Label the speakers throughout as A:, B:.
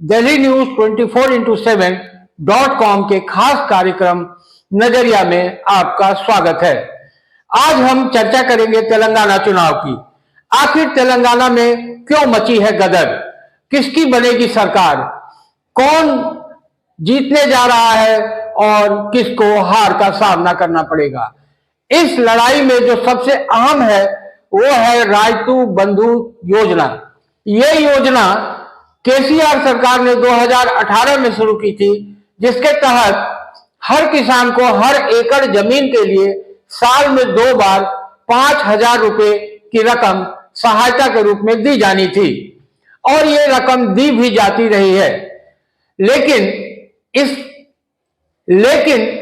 A: Delhi news 24x7.com के खास कार्यक्रम नजरिया में आपका स्वागत है। आज हम चर्चा करेंगे तेलंगाना चुनाव की। आखिर तेलंगाना में क्यों मची है गदर, किसकी बनेगी सरकार, कौन जीतने जा रहा है और किसको हार का सामना करना पड़ेगा। इस लड़ाई में जो सबसे अहम है वो है रायतू बंधु योजना। ये योजना केसीआर सरकार ने 2018 में शुरू की थी, जिसके तहत हर किसान को हर एकड़ जमीन के लिए साल में 2 बार 5,000 रुपए की रकम सहायता के रूप में दी जानी थी और ये रकम दी भी जाती रही है। लेकिन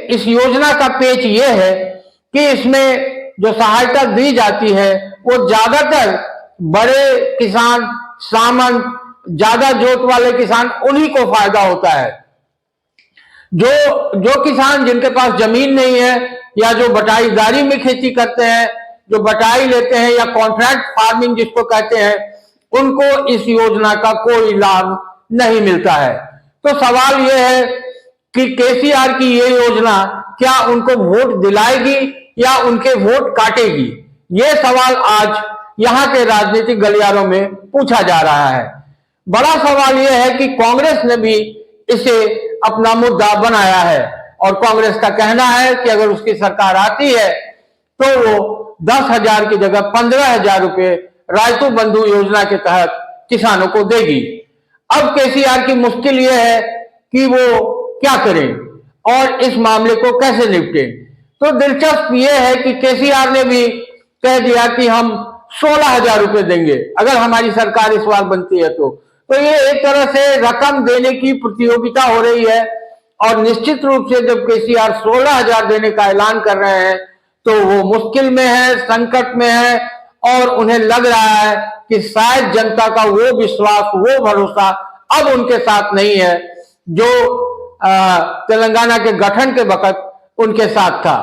A: इस योजना का पेच ये है कि इसमें जो सहायता दी जाती है वो ज्यादातर बड़े किसान, सामंत, ज्यादा जोत वाले किसान, उन्हीं को फायदा होता है। जो किसान जिनके पास जमीन नहीं है या जो बटाईदारी में खेती करते हैं, जो बटाई लेते हैं या कॉन्ट्रैक्ट फार्मिंग जिसको कहते हैं, उनको इस योजना का कोई लाभ नहीं मिलता है। तो सवाल यह है कि केसीआर की ये योजना क्या उनको वोट दिलाएगी या उनके वोट काटेगी। ये सवाल आज यहां के राजनीतिक गलियारों में पूछा जा रहा है। बड़ा सवाल यह है कि कांग्रेस ने भी इसे अपना मुद्दा बनाया है और कांग्रेस का कहना है कि अगर उसकी सरकार आती है तो वो 10,000 की जगह 15,000 रुपए रायतू बंधु योजना के तहत किसानों को देगी। अब केसीआर की मुश्किल यह है कि वो क्या करें और इस मामले को कैसे निपटे। तो दिलचस्प यह है कि केसीआर ने भी कह दिया कि हम 16,000 रुपए देंगे अगर हमारी सरकार इस बार बनती है। तो ये एक तरह से रकम देने की प्रतियोगिता हो रही है और निश्चित रूप से जब केसीआर 16,000 देने का ऐलान कर रहे हैं तो वो मुश्किल में है, संकट में है और उन्हें लग रहा है कि शायद जनता का वो विश्वास, वो भरोसा अब उनके साथ नहीं है जो तेलंगाना के गठन के वक्त उनके साथ था।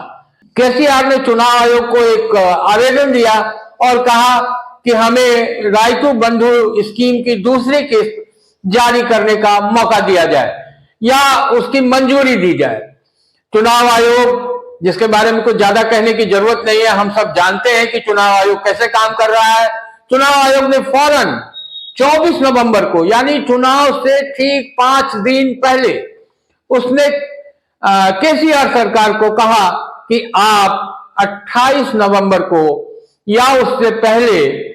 A: केसीआर ने चुनाव आयोग को एक आवेदन दिया और कहा कि हमें रायतू बंधु स्कीम की दूसरी किस्त जारी करने का मौका दिया जाए या उसकी मंजूरी दी जाए। चुनाव आयोग, जिसके बारे में कुछ ज्यादा कहने की जरूरत नहीं है, हम सब जानते हैं कि चुनाव आयोग कैसे काम कर रहा है। चुनाव आयोग ने फौरन 24 नवंबर को, यानी चुनाव से ठीक 5 दिन पहले, उसने केसीआर सरकार को कहा कि आप 28 नवंबर को या उससे पहले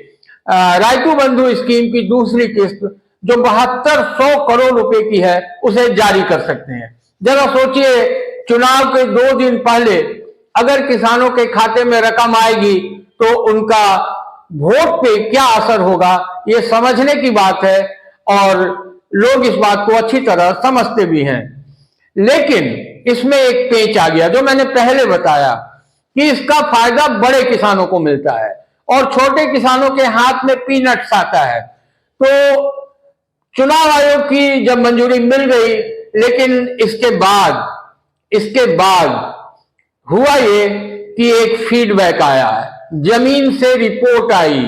A: रायतू बंधु स्कीम की दूसरी किस्त जो 7200 करोड़ रुपए की है उसे जारी कर सकते हैं। जरा सोचिए, चुनाव के 2 दिन पहले अगर किसानों के खाते में रकम आएगी तो उनका वोट पे क्या असर होगा, ये समझने की बात है और लोग इस बात को अच्छी तरह समझते भी हैं। लेकिन इसमें एक पेच आ गया जो मैंने पहले बताया कि इसका फायदा बड़े किसानों को मिलता है और छोटे किसानों के हाथ में पीनट्स आता है। तो चुनाव आयोग की जब मंजूरी मिल गई, लेकिन इसके बाद हुआ ये कि एक फीडबैक आया है, जमीन से रिपोर्ट आई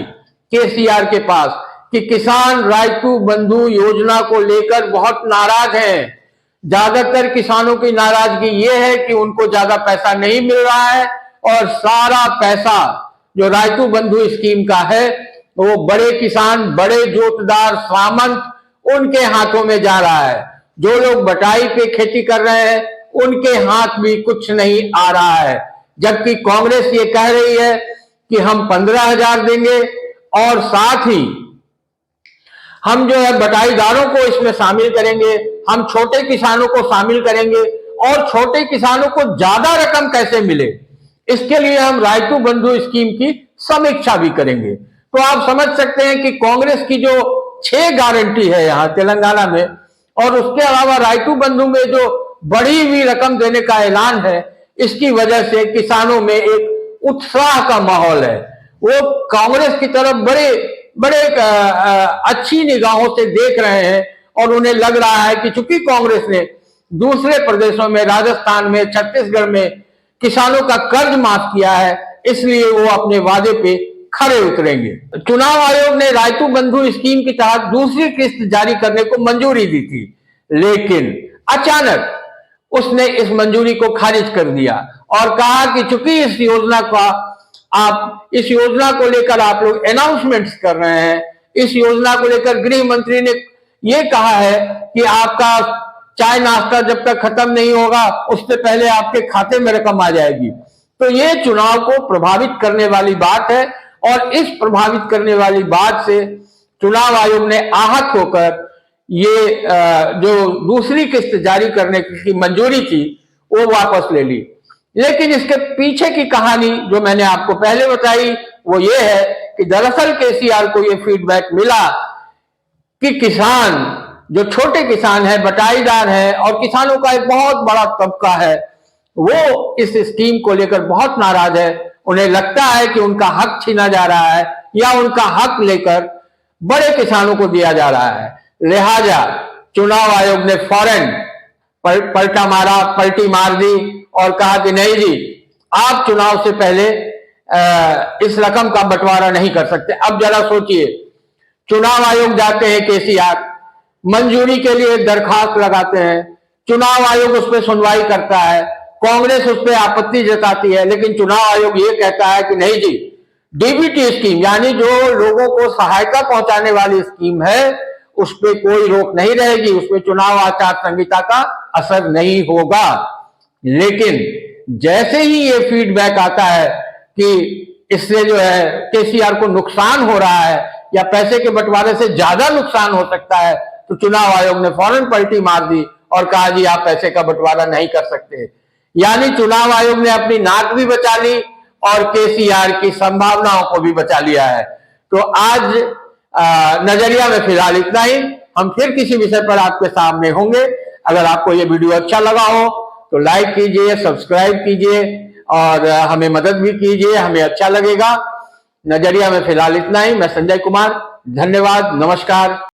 A: केसीआर के पास कि किसान रायतू बंधु योजना को लेकर बहुत नाराज हैं। ज्यादातर किसानों की नाराजगी ये है कि उनको ज्यादा पैसा नहीं मिल रहा है और सारा पैसा जो रायतू बंधु स्कीम का है वो बड़े किसान, बड़े जोतदार, सामंत, उनके हाथों में जा रहा है। जो लोग बटाई पे खेती कर रहे हैं उनके हाथ भी कुछ नहीं आ रहा है। जबकि कांग्रेस ये कह रही है कि हम 15,000 देंगे और साथ ही हम जो है बटाईदारों को इसमें शामिल करेंगे, हम छोटे किसानों को शामिल करेंगे और छोटे किसानों को ज्यादा रकम कैसे मिले इसके लिए हम रायतू बंधु स्कीम की समीक्षा भी करेंगे। तो आप समझ सकते हैं कि कांग्रेस की जो 6 गारंटी है यहाँ तेलंगाना में और उसके अलावा रायतू बंधु में जो बढ़ी हुई रकम देने का ऐलान है, इसकी वजह से किसानों में एक उत्साह का माहौल है। वो कांग्रेस की तरफ बड़े अच्छी निगाहों से देख रहे हैं और उन्हें लग रहा है कि चूंकि कांग्रेस ने दूसरे प्रदेशों में, राजस्थान में, छत्तीसगढ़ में किसानों का कर्ज माफ किया है, इसलिए वो अपने वादे पे खड़े उतरेंगे। चुनाव आयोग ने रायतू बंधु स्कीम के तहत दूसरी किस्त जारी करने को मंजूरी दी थी, लेकिन अचानक उसने इस मंजूरी को खारिज कर दिया और कहा कि चूंकि इस योजना को लेकर आप लोग अनाउंसमेंट्स कर रहे हैं, इस योजना को लेकर गृह मंत्री ने यह कहा है कि आपका चाय नाश्ता जब तक खत्म नहीं होगा उससे पहले आपके खाते में रकम आ जाएगी। तो ये चुनाव को प्रभावित करने वाली बात है और इस प्रभावित करने वाली बात से चुनाव आयोग ने आहत होकर ये जो दूसरी किस्त जारी करने की मंजूरी थी वो वापस ले ली। लेकिन इसके पीछे की कहानी जो मैंने आपको पहले बताई वो ये है कि दरअसल केसीआर को ये फीडबैक मिला कि किसान जो छोटे किसान है, बटाईदार है और किसानों का एक बहुत बड़ा तबका है, वो इस स्कीम को लेकर बहुत नाराज है। उन्हें लगता है कि उनका हक छीना जा रहा है या उनका हक लेकर बड़े किसानों को दिया जा रहा है। लिहाजा चुनाव आयोग ने फौरन पलटी मार दी और कहा कि नहीं जी, आप चुनाव से पहले इस रकम का बंटवारा नहीं कर सकते। अब जरा सोचिए, चुनाव आयोग जाते हैं केसीआर, मंजूरी के लिए दरखास्त लगाते हैं, चुनाव आयोग उस पर सुनवाई करता है, कांग्रेस उस पर आपत्ति जताती है, लेकिन चुनाव आयोग ये कहता है कि नहीं जी, डीबीटी स्कीम यानी जो लोगों को सहायता पहुंचाने वाली स्कीम है उस पर कोई रोक नहीं रहेगी, उस पर चुनाव आचार संहिता का असर नहीं होगा। लेकिन जैसे ही ये फीडबैक आता है कि इससे जो है केसीआर को नुकसान हो रहा है या पैसे के बंटवारे से ज्यादा नुकसान हो सकता है, तो चुनाव आयोग ने फौरन पलटी मार दी और कहा जी आप पैसे का बंटवारा नहीं कर सकते। यानी चुनाव आयोग ने अपनी नाक भी बचा ली और केसीआर की संभावनाओं को भी बचा लिया है। तो आज नजरिया में फिलहाल इतना ही। हम फिर किसी विषय पर आपके सामने होंगे। अगर आपको ये वीडियो अच्छा लगा हो तो लाइक कीजिए, सब्सक्राइब कीजिए और हमें मदद भी कीजिए, हमें अच्छा लगेगा। नजरिया में फिलहाल इतना ही। मैं संजय कुमार, धन्यवाद, नमस्कार।